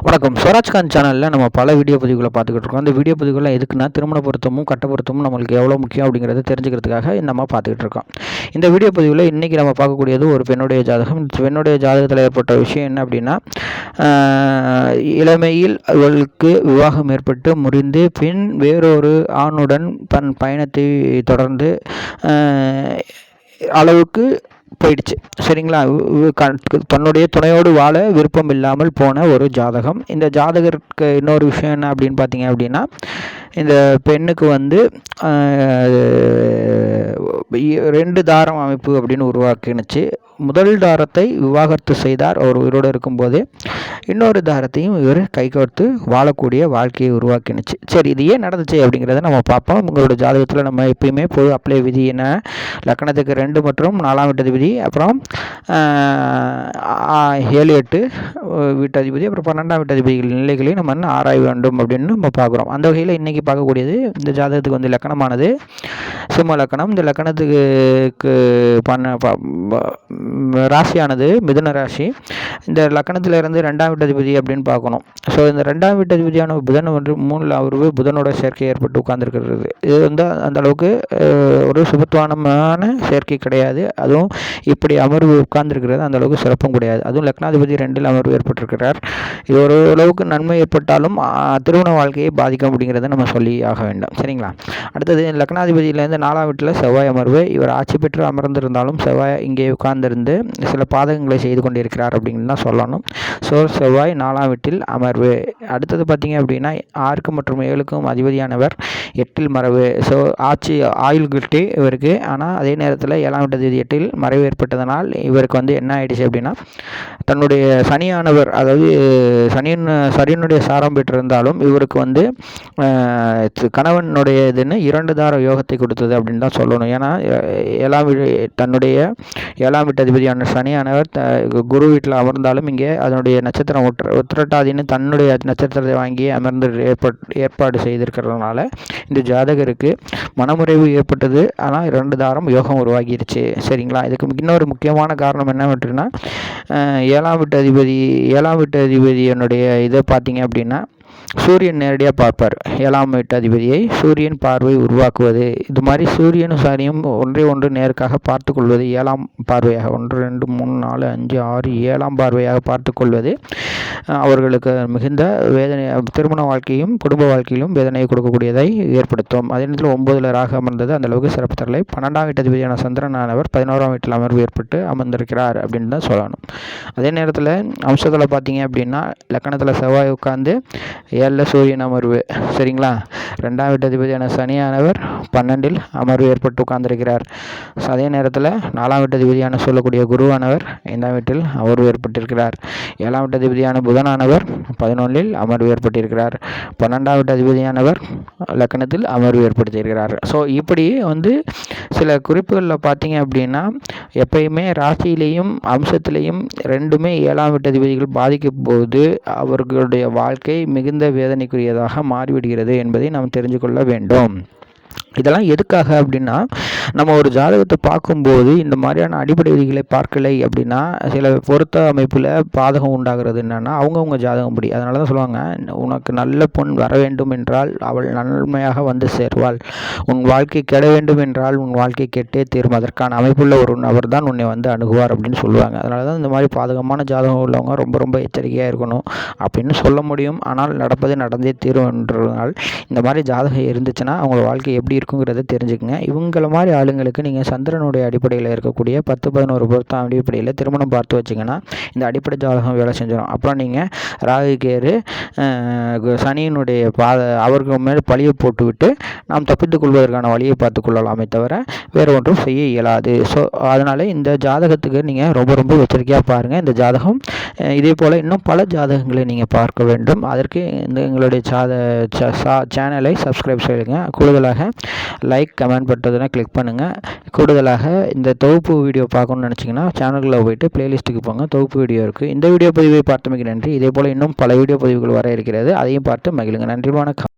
வணக்கம். ஸ்வராஜ்காந்த் சேனலில் நம்ம பல வீடியோ பதிவுகளை பார்த்துக்கிட்டு இருக்கோம். அந்த வீடியோ பதிவுகள்லாம் எதுக்குன்னா திருமண பொருத்தமும் கட்ட பொருத்தமும் நம்மளுக்கு எவ்வளோ முக்கியம் அப்படிங்கிறத தெரிஞ்சுக்கிறதுக்காக நம்ம பார்த்துக்கிட்டு இருக்கோம். இந்த வீடியோ பதிவில் இன்றைக்கி நம்ம பார்க்கக்கூடியது ஒரு பெண்ணுடைய ஜாதகம். பெண்ணுடைய ஜாதகத்தில் ஏற்பட்ட விஷயம் என்ன அப்படின்னா, இளமையில் அவளுக்கு விவாகம் ஏற்பட்டு முறிந்து பின் வேறொரு ஆணுடன் தன் பயணத்தை தொடர்ந்து அளவுக்கு போயிடுச்சு. சரிங்களா? தன்னுடைய துணையோடு வாழ விருப்பம் இல்லாமல் போன ஒரு ஜாதகம். இந்த ஜாதகருக்கு இன்னொரு விஷயம் என்ன அப்படின்னு பார்த்தீங்க அப்படின்னா, இந்த பெண்ணுக்கு 2 தாரம் அமைப்பு அப்படின்னு உருவாக்கினுச்சு. முதல் தாரத்தை விவாகரத்து செய்தார் அவர் உயிரோடு இருக்கும்போது. இன்னொரு தாரத்தையும் இவர் கை கோர்த்து வாழக்கூடிய வாழ்க்கையை உருவாக்கினுச்சு. சரி, இது ஏன் நடந்துச்சு அப்படிங்கிறத நம்ம பார்ப்போம். உங்களோட ஜாதகத்தில் நம்ம எப்பயுமே பொது அப்ளை விதி என்ன, லக்கணத்துக்கு 2 மற்றும் 4ஆம் வீட்டதிபதி, அப்புறம் 7, 8 வீட்டதிபதி, அப்புறம் 12ஆம் வீட்டதிபதிகள் நிலைகளையும் நம்ம ஆராய வேண்டும் அப்படின்னு நம்ம பார்க்குறோம். அந்த வகையில் இன்றைக்கி பார்க்கக்கூடியது, இந்த ஜாதகத்துக்கு லக்கணமானது சிம்ம லக்கணம். இந்த லக்கணத்துக்கு ராசியானது மிதுன ராசி. இந்த லக்கணத்தில் இருந்து 2ஆம் வீட்டதிபதி அப்படின்னு பார்க்கணும். ஸோ இந்த 2ஆம் வீட்டதிபதியான புதன் 3ல் அவரு புதனோட சேர்க்கை ஏற்பட்டு உட்கார்ந்துருக்கிறது. இது அந்த அளவுக்கு ஒரு சுபத்துவானமான சேர்க்கை கிடையாது. அதுவும் இப்படி அமர்வு உட்கார்ந்துருக்கிறது அந்த அளவுக்கு சிறப்பும் கிடையாது. அதுவும் லக்னாதிபதி 2ல் அமர்வு ஏற்பட்டிருக்கிறார். இது ஒரு அளவுக்கு நன்மை ஏற்பட்டாலும் திருமண வாழ்க்கையை பாதிக்கும் அப்படிங்கிறத நம்ம சொல்லி ஆக வேண்டும். சரிங்களா? அடுத்தது லக்னாதிபதியிலேருந்து 4ஆம் வீட்டில் செவ்வாய் அமர்வு. இவர் ஆட்சி பெற்று அமர்ந்திருந்தாலும் செவ்வாய் இங்கே உட்கார்ந்திருந்து சில பாதகங்களை செய்து கொண்டிருக்கிறார் அப்படின்னு தான் சொல்லணும். ஸோ செவ்வாய் 4ஆம் வீட்டில் அமர்வு. அடுத்தது பார்த்தீங்க அப்படின்னா 6 மற்றும் 7க்கும் அதிபதியானவர் 8ல் மறைவு. ஸோ ஆயுள் கிட்டே இவருக்கு. ஆனால் அதே நேரத்தில் 7ஆம் வீட்டதிபதி 8ல் மறைவு ஏற்பட்டதனால் இவருக்கு என்ன ஆயிடுச்சு அப்படின்னா, தன்னுடைய சனியானவர், அதாவது சனியினுடைய சாரம் பெற்றிருந்தாலும் இவருக்கு கணவனுடைய இதுன்னு 2 தார யோகத்தை கொடுத்தது அப்படின்னு தான் சொல்லணும். ஏன்னா தன்னுடைய 7ஆம் வீட்டதிபதியான சனியானவர் குரு வீட்டில் அமர்ந்தாலும் இங்கே அதனுடைய நட்சத்திரம் உத்திரட்டாதின்னு தன்னுடைய நட்சத்திரத்தை வாங்கி அமர்ந்து ஏற்பாடு செய்திருக்கிறதுனால இந்த ஜாதகருக்கு மனமுறைவு ஏற்பட்டது. ஆனால் 2 தாரம் யோகம் உருவாகிருச்சு. சரிங்களா? இதுக்கு இன்னொரு முக்கியமான காரணம் என்ன அப்படின்னா, 7ஆம் வீட்டதிபதியினுடைய இதை பார்த்தீங்க அப்படின்னா, சூரியன் நேரடியாக பார்ப்பார். 7ஆம் வீட்டதிபதியை சூரியன் பார்வை உருவாக்குவது. இது மாதிரி சூரியனும் சனியும் ஒன்று நேருக்காக பார்த்து கொள்வது 7ஆம் பார்வையாக 1, 2, 3, 4, 5, 6, 7ஆம் பார்வையாக பார்த்து கொள்வது அவர்களுக்கு மிகுந்த வேதனை, திருமண வாழ்க்கையும் குடும்ப வாழ்க்கையிலும் வேதனையை கொடுக்கக்கூடியதை ஏற்படுத்தும். அதே நேரத்தில் 9ல் ராகு அமர்ந்தது அந்த அளவுக்கு சிறப்பு தரலை. 12ஆம் வீட்டதிபதியான சந்திரனானவர் 11ஆம் வீட்டில் அமர்வு ஏற்பட்டு அமர்ந்திருக்கிறார் அப்படின்னு தான் சொல்லணும். அதே நேரத்தில் அம்சத்தில் பார்த்தீங்க அப்படின்னா, லக்கணத்தில் செவ்வாய் உட்கார்ந்து 7ல் சூரியன் அமர்வு. சரிங்களா? 2ஆம் வீட்டதிபதியான சனியானவர் 12ல் அமர்வு ஏற்பட்டு உட்கார்ந்திருக்கிறார். அதே நேரத்தில் 4ஆம் வீட்டதிபதியான சொல்லக்கூடிய குருவானவர் 5ஆம் வீட்டில் அமர்வு ஏற்பட்டிருக்கிறார். 7ஆம் வீட்டதிபதியான புதனானவர் 11ல் அமர்வு ஏற்பட்டிருக்கிறார். 12ஆம் வீட்டதிபதியானவர் லக்கணத்தில் அமர்வு ஏற்படுத்தியிருக்கிறார். ஸோ இப்படி சில குறிப்புகளில் பார்த்தீங்க அப்படின்னா, எப்பயுமே ராசியிலையும் அம்சத்திலையும் 2மே 7ஆம் வீட்டதிபதிகள் பாதிக்கும் போது அவர்களுடைய வாழ்க்கை மிகுந்த வேதனைக்குரியதாக மாறிவிடுகிறது என்பதை நாம் தெரிந்து கொள்ள வேண்டும். இதெல்லாம் எதுக்காக அப்படின்னா, நம்ம ஒரு ஜாதகத்தை பார்க்கும்போது இந்த மாதிரியான அடிப்படை விதிகளை பார்க்கலை அப்படின்னா சில பொருத்த அமைப்பில் பாதகம் உண்டாகிறது. என்னென்னா அவங்கவுங்க ஜாதகம் படி. அதனால தான் சொல்லுவாங்க, உனக்கு நல்ல பொன் வர வேண்டும் என்றால் அவள் நன்மையாக வந்து சேர்வாள், உன் வாழ்க்கை கெட வேண்டும் என்றால் உன் வாழ்க்கை கெட்டே தீரும், அதற்கான அமைப்புள்ள ஒரு நபர் தான் உன்னை அணுகுவார் அப்படின்னு சொல்லுவாங்க. அதனால தான் இந்த மாதிரி பாதகமான ஜாதகம் உள்ளவங்க ரொம்ப எச்சரிக்கையாக இருக்கணும் அப்படின்னு சொல்ல முடியும். ஆனால் நடந்தே தீரும் என்றால் இந்த மாதிரி ஜாதகம் இருந்துச்சுன்னா அவங்களோட வாழ்க்கை எப்படி இருக்குங்கிறத தெரிஞ்சுக்கங்க. இவங்கள மாதிரி ஆளுங்களுக்கு நீங்கள் சந்திரனுடைய அடிப்படையில் இருக்கக்கூடிய 10, 11 பொருத்தம் அடிப்படையில் திருமணம் பார்த்து வச்சிங்கன்னா இந்த அடிப்படை ஜாதகம் வேலை செஞ்சிடும். அப்புறம் நீங்கள் ராகு கேது சனியினுடைய அவருக்கு மேல் பழியை போட்டுவிட்டு நாம் தப்பித்துக் கொள்வதற்கான வழியை பார்த்து கொள்ளலாமே தவிர வேறு ஒன்றும் செய்ய இயலாது. ஸோ அதனால் இந்த ஜாதகத்துக்கு நீங்கள் ரொம்ப எச்சரிக்கையாக பாருங்கள். இந்த ஜாதகம் இதே போல் இன்னும் பல ஜாதகங்களை நீங்கள் பார்க்க வேண்டும். அதற்கு எங்களுடைய சேனலை சப்ஸ்கிரைப் செய்யுங்க. கூடுதலாக லைக் கமெண்ட் பட்டதுன்னா கிளிக் பண்ணுங்கள். கூடுதலாக இந்த தொகுப்பு வீடியோ பார்க்கணும்னு நினச்சிங்கன்னா சேனலில் போய்ட்டு பிளேலிஸ்ட்டுக்கு போங்க, தொகுப்பு வீடியோ இருக்குது. இந்த வீடியோ பதிவை பார்த்தமைக்கு நன்றி. இதே போல் இன்னும் பல வீடியோ பதிவுகள் வர இருக்கிறது, அதையும் பார்த்து மகிழுங்க. நன்றி, வணக்கம்.